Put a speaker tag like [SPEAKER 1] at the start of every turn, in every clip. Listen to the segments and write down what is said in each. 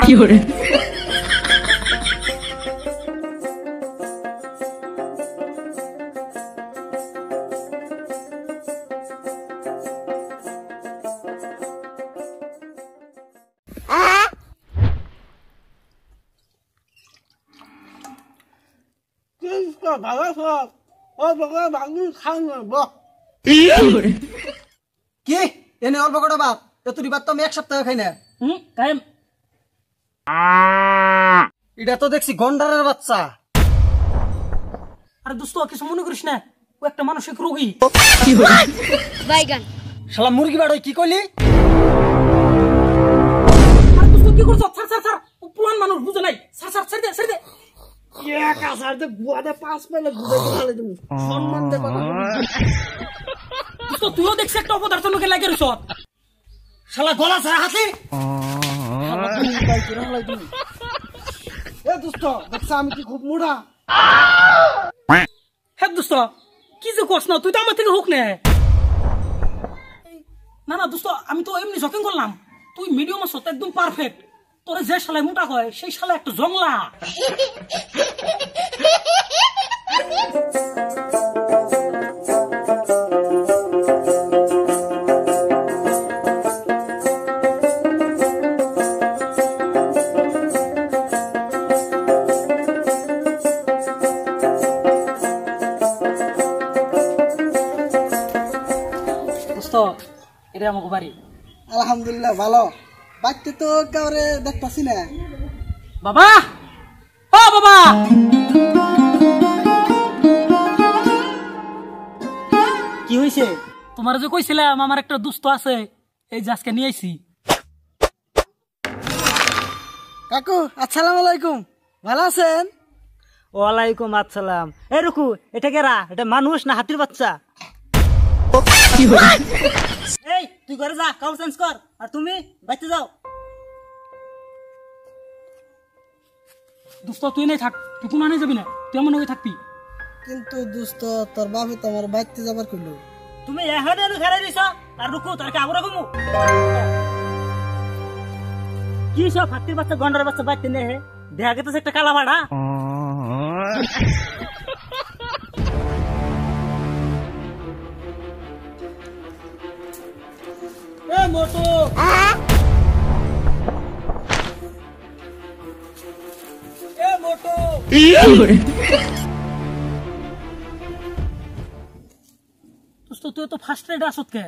[SPEAKER 1] কি করে
[SPEAKER 2] কি এনে অল্প কটা ভাত এতটি ভাত তো আমি এক সপ্তাহ খাই না। এটা তো দেখছি গন্ডারের বাচ্চা।
[SPEAKER 3] আরে দোস্ত কিছু মনে করিস না, ও একটা মানসিক রোগী।
[SPEAKER 2] শালা মুরগি বাড়ই কি কইলি?
[SPEAKER 3] আরে দোস্ত কি করছ? ছাড় ছাড় ছাড়, ও পুরান মানুষ বুঝে নাই। ছাড় ছাড় ছেড়ে দে ছেড়ে দে। তুইও দেখছি একটা অপদার্থ লোকে লাগে রইছ।
[SPEAKER 2] শালা গলা ছাড়া হাতি। এ দোস্ত দেখছ আমি কি খুব মুড়া।
[SPEAKER 3] হ্যাঁ দোস্ত কি যে করছ না, তুই তো আমার থেকে হোক না। না না দোস্ত আমি তো এমনি জকিং করলাম, তুই মিডিয়াম আছো তো একদম পারফেক্ট। তোরে যে শালায় মোটা হয় সেই শালা একটা জংলা। এটা আমাকে বাড়ি।
[SPEAKER 2] আলহামদুলিল্লাহ ভালো। বাচ্চা তো কাউরে দেখতাছি না।
[SPEAKER 3] বাবা ও বাবা, কি হয়েছে? তোমার যে কইছিলাম আমার একটা দুস্থ আছে, এই যে আজকে নিয়ে আইছি।
[SPEAKER 2] কাকু আসসালামু আলাইকুম, ভালো আছেন?
[SPEAKER 4] ওয়ালাইকুম আসসালাম। এই রুকু, এটা কেরা? এটা মানুষ না হাতির বাচ্চা? এই তুই ঘরে যা, কাপড় চেঞ্জ কর, আর তুমি বাইতে যাও।
[SPEAKER 3] দোস্ত তুই নেই থাক, তুই কোন আনে যাবি না, তুই আমার নগে থাকবি।
[SPEAKER 2] কিন্তু দোস্ত তোর বাপে তো আমার বাইতে যাবার কইলো।
[SPEAKER 4] তুমি এখানে ঘরে দিছ, আর রুকু তার কাবরা ঘুমু। কি সব হাতির বাচ্চা গন্ডার বাচ্চা বাইতে নে? দেখা গেছে একটা কালা ভাড়া। এ মোটু, এ মোটু,
[SPEAKER 3] দোস্ত তুই তো ফার্স্ট রাইড আসত কে?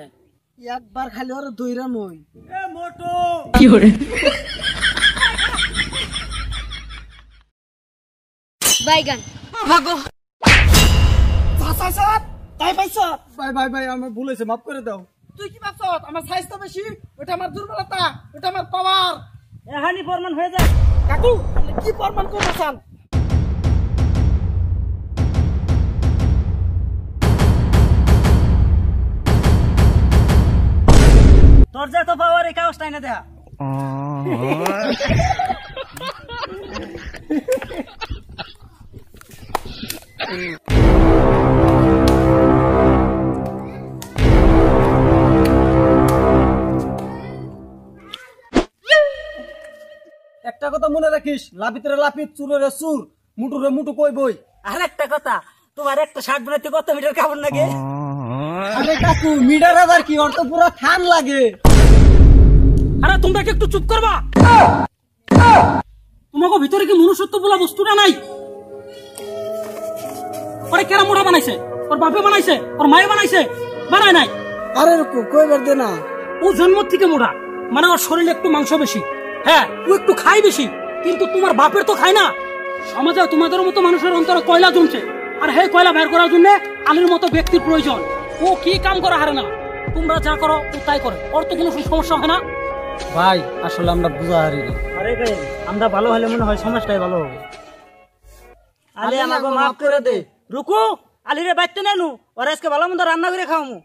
[SPEAKER 2] একবার খালি ওর দইরা মই।
[SPEAKER 4] এ মোটু,
[SPEAKER 1] কি করে
[SPEAKER 5] বাইগান
[SPEAKER 2] ভাগো তাই পাইছ? ভাই ভাই ভাই আমার ভুল হয়েছে, মাফ করে দাও। তুই কি ভাবছ আমার সাইজ তো বেশি? ওটা আমার দুর্বলতা, ওটা আমার পাওয়ার।
[SPEAKER 4] এখানি ফরমান হয়ে যায়।
[SPEAKER 2] কাকু আপনি কি প্রমাণ করতেছেন?
[SPEAKER 4] তোর যে তো পাওয়ার এই কাগজটা এনে দেখা।
[SPEAKER 2] একটা কথা মনে রাখিস, লাপিতরে লাপিত, চুরের চুর, মুটুরে মুটু কই বই।
[SPEAKER 4] আর একটা কথা, তোমার একটা শার্ট বানাইতে কত মিটার কাপড় লাগে?
[SPEAKER 2] আরে কাকু মিটার আবার কি, ওর তো পুরো খান লাগে।
[SPEAKER 3] আরে তোমরা কি একটু চুপ করবা? তোমাকে ভিতরে কি মনুষ্যত্ব বলা বস্তুটা নাই? ওরে কেরা মোটা বানাইছে? ওর বাপে বানাইছে? ওর মায়ে বানাইছে? বানায় নাই।
[SPEAKER 2] আরে রকু কইবার দে না।
[SPEAKER 3] ও জন্ম থেকে মোটা, মানে ওর শরীরে একটু মাংস বেশি। হ্যাঁ ও একটু খাই বেশি, কিন্তু তোমার বাপের তো খায় না। সমাজে তোমাদের মতো মানুষের অন্তরে কয়লা জমছে, আর হে কয়লা বের করার জন্য আলীর মতো ব্যক্তির প্রয়োজন। ও কি কাম করা হারে না, তোমরা যা করো ও তাই করে, ওর তো কোনো সমস্যা হয় না।
[SPEAKER 2] ভাই আসলে আমরা বুঝা হারি।
[SPEAKER 4] আরে ভাই আমরা ভালো হলে মনে হয় সমাজটাই ভালো হবে। আলে আমাকে মাফ করে দে। রুকু, আলিরে বাইতে নেনু, ওরা আজকে ভালো মন্দ রান্না করে খাওয়ামু।